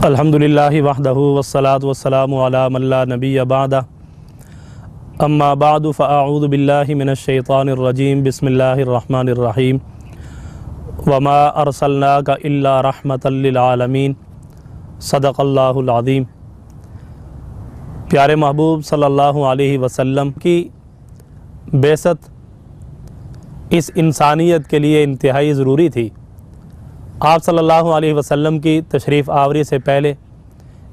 الحمدللہ وحدہ والصلاة والسلام علی من لا نبی بعدہ اما بعد فاعوذ باللہ من الشیطان الرجیم بسم اللہ الرحمن الرحیم وما ارسلناک الا رحمتا للعالمین صدق اللہ العظیم۔ پیارے محبوب صلی اللہ علیہ وسلم کی بعثت اس انسانیت کے لیے انتہائی ضروری تھی۔ آپ صلی اللہ علیہ وسلم کی تشریف آوری سے پہلے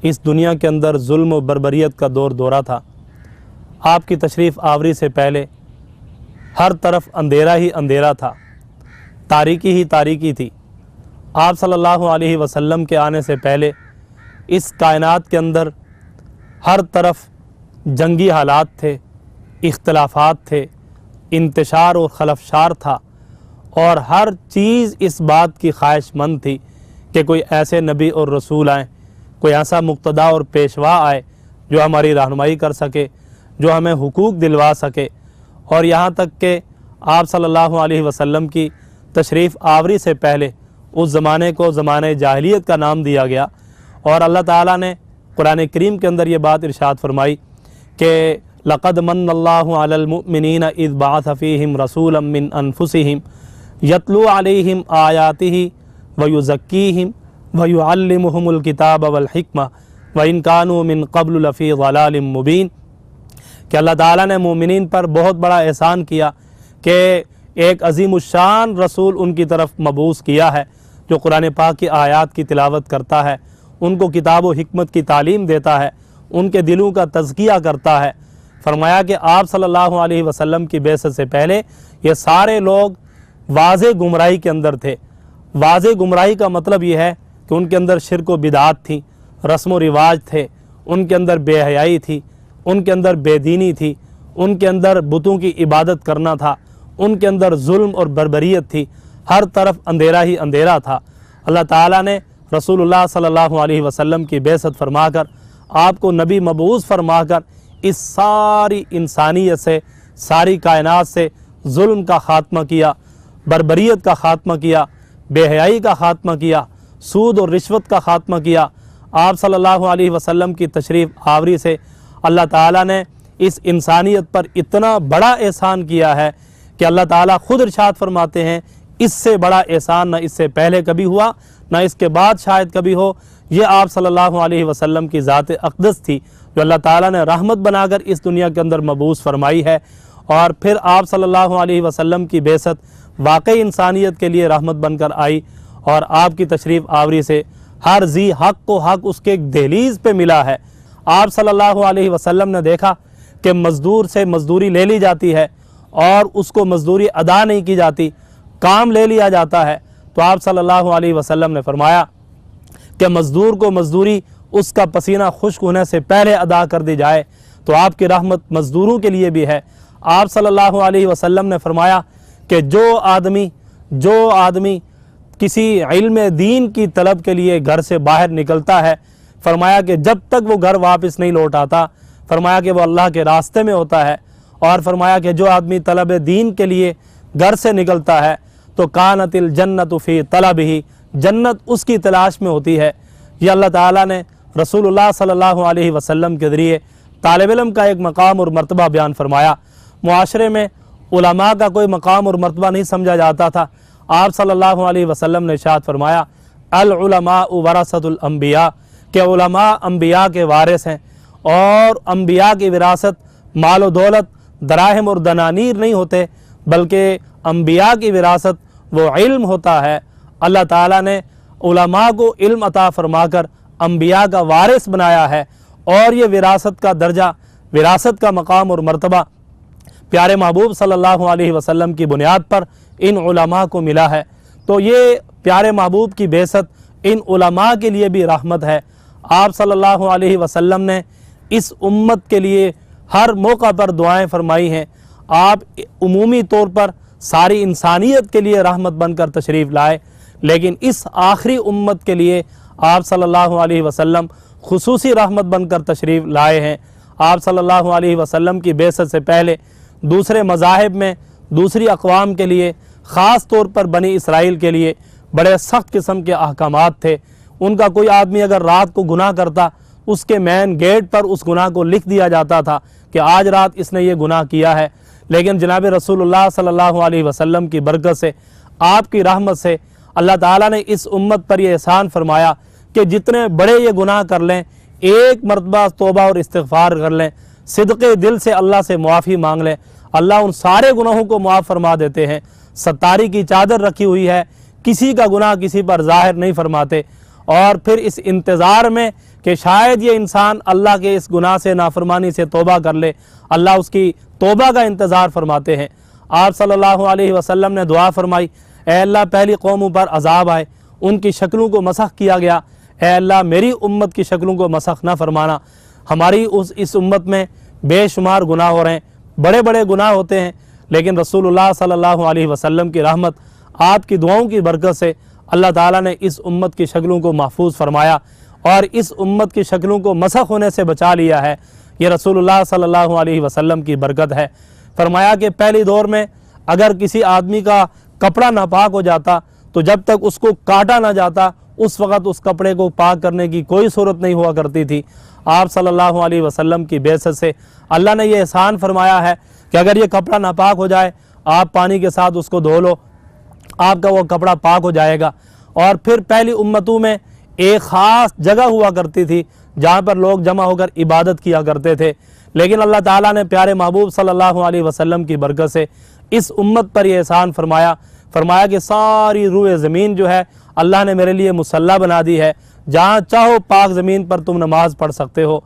اس دنیا کے اندر ظلم و بربریت کا دورہ تھا۔ آپ کی تشریف آوری سے پہلے ہر طرف اندھیرا ہی اندھیرا تھا، تاریکی ہی تاریکی تھی۔ آپ صلی اللہ علیہ وسلم کے آنے سے پہلے اس کائنات کے اندر ہر طرف جنگی حالات تھے، اختلافات تھے، انتشار و خلفشار تھا، اور ہر چیز اس بات کی خواہش مند تھی کہ کوئی ایسے نبی اور رسول آئیں، کوئی ایسا مقتدا اور پیشوا آئے جو ہماری رہنمائی کر سکے، جو ہمیں حقوق دلوا سکے۔ اور یہاں تک کہ آپ صلی اللہ علیہ وسلم کی تشریف آوری سے پہلے اس زمانے کو زمانہ جاہلیت کا نام دیا گیا، اور اللہ تعالیٰ نے قرآن کریم کے اندر یہ بات ارشاد فرمائی کہ لقد من اللہ علی المؤمنین اذ بعث فیہم رسولا من انفسہم یتلو علیہم آیاتہ ویزکیہم ویعلمہم الکتاب والحکمہ وإن کانوا من قبل لفی ضلال مبین، کہ اللہ تعالیٰ نے مومنین پر بہت بڑا احسان کیا کہ ایک عظیم الشان رسول ان کی طرف مبعوث کیا ہے جو قرآن پاک کی آیات کی تلاوت کرتا ہے، ان کو کتاب و حکمت کی تعلیم دیتا ہے، ان کے دلوں کا تزکیہ کرتا ہے۔ فرمایا کہ آپ صلی اللہ علیہ وسلم کی بعثت سے پہلے یہ سارے لوگ واضح گمراہی کے اندر تھے۔ واضح گمراہی کا مطلب یہ ہے کہ ان کے اندر شرک و بدعات تھی، رسم و رواج تھے، ان کے اندر بے حیائی تھی، ان کے اندر بے دینی تھی، ان کے اندر بتوں کی عبادت کرنا تھا، ان کے اندر ظلم اور بربریت تھی، ہر طرف اندھیرا ہی اندھیرا تھا۔ اللہ تعالیٰ نے رسول اللہ صلی اللہ علیہ وسلم کی بعثت فرما کر، آپ کو نبی مبعوث فرما کر اس ساری انسانیت سے، ساری کائنات سے ظلم کا خاتمہ کیا، بربریت کا خاتمہ کیا، بے حیائی کا خاتمہ کیا، سود اور رشوت کا خاتمہ کیا۔ آپ صلی اللہ علیہ وسلم کی تشریف آوری سے اللہ تعالیٰ نے اس انسانیت پر اتنا بڑا احسان کیا ہے کہ اللہ تعالیٰ خود ارشاد فرماتے ہیں اس سے بڑا احسان نہ اس سے پہلے کبھی ہوا، نہ اس کے بعد شاید کبھی ہو۔ یہ آپ صلی اللہ علیہ وسلم کی ذات اقدس تھی جو اللہ تعالیٰ نے رحمت بنا کر اس دنیا کے اندر مبعوث فرمائی ہے، اور پھر آپ صلی اللہ علیہ وسلم کی بعثت واقعی انسانیت کے لیے رحمت بن کر آئی، اور آپ کی تشریف آوری سے ہر ذی حق کو حق اس کے ایک دہلیز پہ ملا ہے۔ آپ صلی اللہ علیہ وسلم نے دیکھا کہ مزدور سے مزدوری لے لی جاتی ہے اور اس کو مزدوری ادا نہیں کی جاتی، کام لے لیا جاتا ہے، تو آپ صلی اللہ علیہ وسلم نے فرمایا کہ مزدور کو مزدوری اس کا پسینہ خشک ہونے سے پہلے ادا کر دی جائے، تو آپ کی رحمت مزدوروں کے لیے بھی ہے۔ آپ صلی اللہ علیہ وسلم نے فرمایا کہ جو آدمی کسی علم دین کی طلب کے لیے گھر سے باہر نکلتا ہے، فرمایا کہ جب تک وہ گھر واپس نہیں لوٹ آتا، فرمایا کہ وہ اللہ کے راستے میں ہوتا ہے، اور فرمایا کہ جو آدمی طلب دین کے لیے گھر سے نکلتا ہے تو کانت الجنت فی طلبہ، جنت اس کی تلاش میں ہوتی ہے۔ یہ اللہ تعالیٰ نے رسول اللہ صلی اللہ علیہ وسلم کے ذریعے طالب علم کا ایک مقام اور مرتبہ بیان فرمایا۔ معاشرے میں علماء کا کوئی مقام اور مرتبہ نہیں سمجھا جاتا تھا۔ آپ صلی اللہ علیہ وسلم نے ارشاد فرمایا العلماء ورثۃ الانبیاء، کہ علماء انبیاء کے وارث ہیں، اور انبیاء کی وراثت مال و دولت، دراہم اور دنانیر نہیں ہوتے، بلکہ انبیاء کی وراثت وہ علم ہوتا ہے۔ اللہ تعالیٰ نے علماء کو علم عطا فرما کر انبیاء کا وارث بنایا ہے، اور یہ وراثت کا درجہ، وراثت کا مقام اور مرتبہ پیارے محبوب صلی اللہ علیہ وسلم کی بنیاد پر ان علماء کو ملا ہے۔ تو یہ پیارے محبوب کی بعثت ان علماء کے لیے بھی رحمت ہے۔ آپ صلی اللہ علیہ وسلم نے اس امت کے لیے ہر موقع پر دعائیں فرمائی ہیں۔ آپ عمومی طور پر ساری انسانیت کے لیے رحمت بن کر تشریف لائے، لیکن اس آخری امت کے لیے آپ صلی اللہ علیہ وسلم خصوصی رحمت بن کر تشریف لائے ہیں۔ آپ صلی اللہ علیہ وسلم کی بعثت سے پہلے دوسرے مذاہب میں دوسری اقوام کے لیے، خاص طور پر بنی اسرائیل کے لیے بڑے سخت قسم کے احکامات تھے۔ ان کا کوئی آدمی اگر رات کو گناہ کرتا اس کے مین گیٹ پر اس گناہ کو لکھ دیا جاتا تھا کہ آج رات اس نے یہ گناہ کیا ہے۔ لیکن جناب رسول اللہ صلی اللہ علیہ وسلم کی برکت سے، آپ کی رحمت سے اللہ تعالیٰ نے اس امت پر یہ احسان فرمایا کہ جتنے بڑے یہ گناہ کر لیں، ایک مرتبہ توبہ اور استغفار کر لیں، صدقے دل سے اللہ سے معافی مانگ لیں، اللہ ان سارے گناہوں کو معاف فرما دیتے ہیں۔ ستاری کی چادر رکھی ہوئی ہے، کسی کا گناہ کسی پر ظاہر نہیں فرماتے، اور پھر اس انتظار میں کہ شاید یہ انسان اللہ کے اس گناہ سے، نافرمانی سے توبہ کر لے، اللہ اس کی توبہ کا انتظار فرماتے ہیں۔ آپ صلی اللہ علیہ وسلم نے دعا فرمائی، اے اللہ پہلی قوموں پر عذاب آئے، ان کی شکلوں کو مسخ کیا گیا، اے اللہ میری امت کی شکلوں کو مسخ نہ فرمانا۔ ہماری اس امت میں بے شمار گناہ ہو رہے ہیں، بڑے بڑے گناہ ہوتے ہیں، لیکن رسول اللہ صلی اللہ علیہ وسلم کی رحمت، آپ کی دعاؤں کی برکت سے اللہ تعالیٰ نے اس امت کی شکلوں کو محفوظ فرمایا اور اس امت کی شکلوں کو مسخ ہونے سے بچا لیا ہے۔ یہ رسول اللہ صلی اللہ علیہ وسلم کی برکت ہے۔ فرمایا کہ پہلی دور میں اگر کسی آدمی کا کپڑا ناپاک ہو جاتا تو جب تک اس کو کاٹا نہ جاتا اس وقت اس کپڑے کو پاک کرنے کی کوئی صورت نہیں ہوا کرتی تھی۔ آپ صلی اللہ علیہ وسلم کی بعثت سے اللہ نے یہ احسان فرمایا ہے کہ اگر یہ کپڑا ناپاک ہو جائے، آپ پانی کے ساتھ اس کو دھو لو، آپ کا وہ کپڑا پاک ہو جائے گا۔ اور پھر پہلی امتوں میں ایک خاص جگہ ہوا کرتی تھی جہاں پر لوگ جمع ہو کر عبادت کیا کرتے تھے، لیکن اللہ تعالیٰ نے پیارے محبوب صلی اللہ علیہ وسلم کی برکت سے اس امت پر یہ احسان فرمایا کہ ساری روئے زمین جو ہے اللہ نے میرے لیے مصلی بنا دی ہے، جہاں چاہو پاک زمین پر تم نماز پڑھ سکتے ہو۔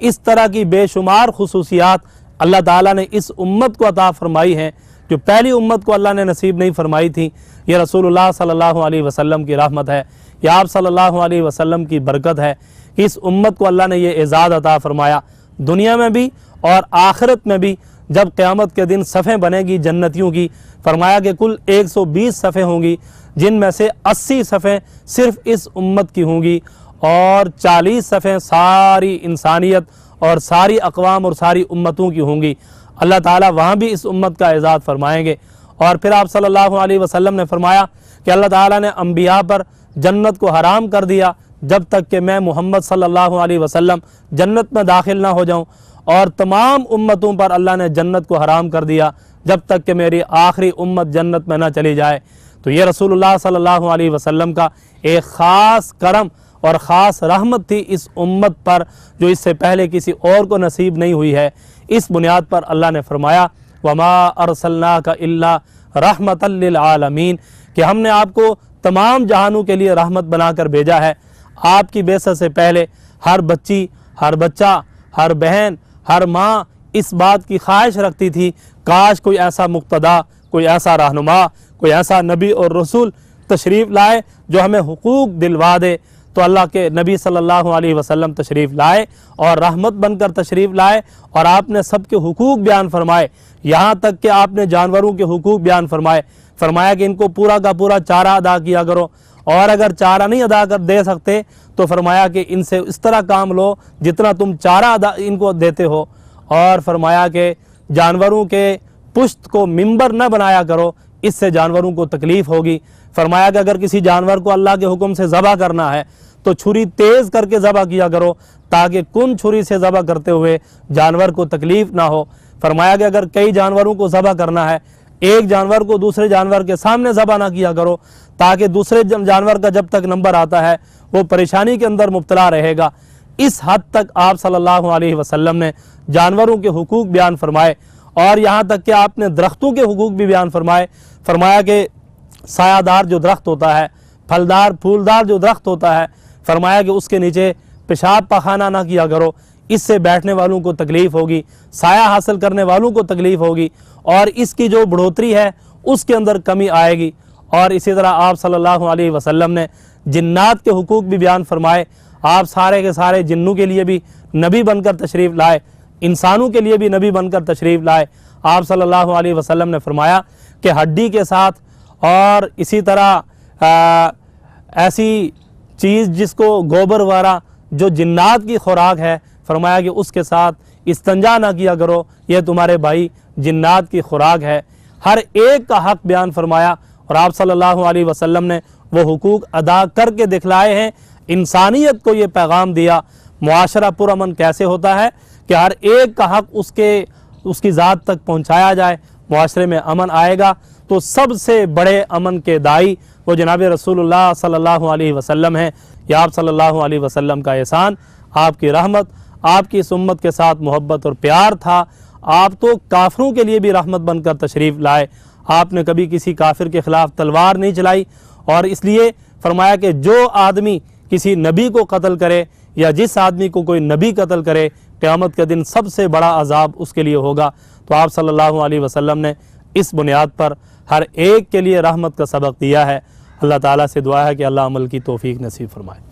اس طرح کی بے شمار خصوصیات اللہ تعالیٰ نے اس امت کو عطا فرمائی ہیں جو پہلی امت کو اللہ نے نصیب نہیں فرمائی تھی۔ یہ رسول اللہ صلی اللہ علیہ وسلم کی رحمت ہے، یہ آپ صلی اللہ علیہ وسلم کی برکت ہے کہ اس امت کو اللہ نے یہ اعزاز عطا فرمایا، دنیا میں بھی اور آخرت میں بھی۔ جب قیامت کے دن صفیں بنے گی جنتیوں کی، فرمایا کہ کل 120 صفیں ہوں گی، جن میں سے 80 صفیں صرف اس امت کی ہوں گی اور 40 صفیں ساری انسانیت اور ساری اقوام اور ساری امتوں کی ہوں گی۔ اللہ تعالیٰ وہاں بھی اس امت کا اعزاز فرمائیں گے۔ اور پھر آپ صلی اللہ علیہ وسلم نے فرمایا کہ اللہ تعالیٰ نے انبیاء پر جنت کو حرام کر دیا جب تک کہ میں محمد صلی اللہ علیہ وسلم جنت میں داخل نہ ہو جاؤں، اور تمام امتوں پر اللہ نے جنت کو حرام کر دیا جب تک کہ میری آخری امت جنت میں نہ چلی جائے۔ تو یہ رسول اللہ صلی اللہ علیہ وسلم کا ایک خاص کرم اور خاص رحمت تھی اس امت پر جو اس سے پہلے کسی اور کو نصیب نہیں ہوئی ہے۔ اس بنیاد پر اللہ نے فرمایا وما ارسلناک الا رحمۃ للعالمین، کہ ہم نے آپ کو تمام جہانوں کے لیے رحمت بنا کر بھیجا ہے۔ آپ کی بعثت سے پہلے ہر بچی، ہر بچہ، ہر بہن، ہر ماں اس بات کی خواہش رکھتی تھی کاش کوئی ایسا مقتدا، کوئی ایسا رہنما، کوئی ایسا نبی اور رسول تشریف لائے جو ہمیں حقوق دلوا دے۔ تو اللہ کے نبی صلی اللہ علیہ وسلم تشریف لائے اور رحمت بن کر تشریف لائے، اور آپ نے سب کے حقوق بیان فرمائے، یہاں تک کہ آپ نے جانوروں کے حقوق بیان فرمایا کہ ان کو پورا کا پورا چارہ ادا کیا کرو، اور اگر چارہ نہیں ادا کر دے سکتے تو فرمایا کہ ان سے اس طرح کام لو جتنا تم چارہ ان کو دیتے ہو، اور فرمایا کہ جانوروں کے پشت کو ممبر نہ بنایا کرو، اس سے جانوروں کو تکلیف ہوگی۔ فرمایا کہ اگر کسی جانور کو اللہ کے حکم سے ذبح کرنا ہے تو چھری تیز کر کے ذبح کیا کرو تاکہ کن چھری سے ذبح کرتے ہوئے جانور کو تکلیف نہ ہو۔ فرمایا کہ اگر کئی جانوروں کو ذبح کرنا ہے، ایک جانور کو دوسرے جانور کے سامنے ذبح نہ کیا کرو تاکہ دوسرے جانور کا جب تک نمبر آتا ہے وہ پریشانی کے اندر مبتلا رہے گا۔ اس حد تک آپ صلی اللہ علیہ وسلم نے جانوروں کے حقوق بیان فرمائے، اور یہاں تک کہ آپ نے درختوں کے حقوق بھی بیان فرمایا کہ سایہ دار جو درخت ہوتا ہے، پھلدار پھولدار جو درخت ہوتا ہے، فرمایا کہ اس کے نیچے پیشاب پخانہ نہ کیا کرو، اس سے بیٹھنے والوں کو تکلیف ہوگی، سایہ حاصل کرنے والوں کو تکلیف ہوگی، اور اس کی جو بڑھوتری ہے اس کے اندر کمی آئے گی۔ اور اسی طرح آپ صلی اللہ علیہ وسلم نے جنات کے حقوق بھی بیان فرمائے۔ آپ سارے کے سارے جنوں کے لیے بھی نبی بن کر تشریف لائے، انسانوں کے لیے بھی نبی بن کر تشریف لائے۔ آپ صلی اللہ علیہ وسلم نے فرمایا کہ ہڈی کے ساتھ اور اسی طرح ایسی چیز جس کو گوبر وغیرہ جو جنات کی خوراک ہے، فرمایا کہ اس کے ساتھ استنجا نہ کیا کرو، یہ تمہارے بھائی جنات کی خوراک ہے۔ ہر ایک کا حق بیان فرمایا، اور آپ صلی اللہ علیہ وسلم نے وہ حقوق ادا کر کے دکھلائے ہیں۔ انسانیت کو یہ پیغام دیا معاشرہ پرامن کیسے ہوتا ہے کہ ہر ایک کا حق اس کی ذات تک پہنچایا جائے، معاشرے میں امن آئے گا تو سب سے بڑے امن کے دائی وہ جناب رسول اللہ صلی اللہ علیہ وسلم ہیں۔ یا آپ صلی اللہ علیہ وسلم کا احسان، آپ کی رحمت، آپ کی اس امت کے ساتھ محبت اور پیار تھا۔ آپ تو کافروں کے لیے بھی رحمت بن کر تشریف لائے، آپ نے کبھی کسی کافر کے خلاف تلوار نہیں چلائی، اور اس لیے فرمایا کہ جو آدمی کسی نبی کو قتل کرے یا جس آدمی کو کوئی نبی قتل کرے، قیامت کے دن سب سے بڑا عذاب اس کے لیے ہوگا۔ تو آپ صلی اللہ علیہ وسلم نے اس بنیاد پر ہر ایک کے لیے رحمت کا سبق دیا ہے۔ اللہ تعالیٰ سے دعا ہے کہ اللہ عمل کی توفیق نصیب فرمائے۔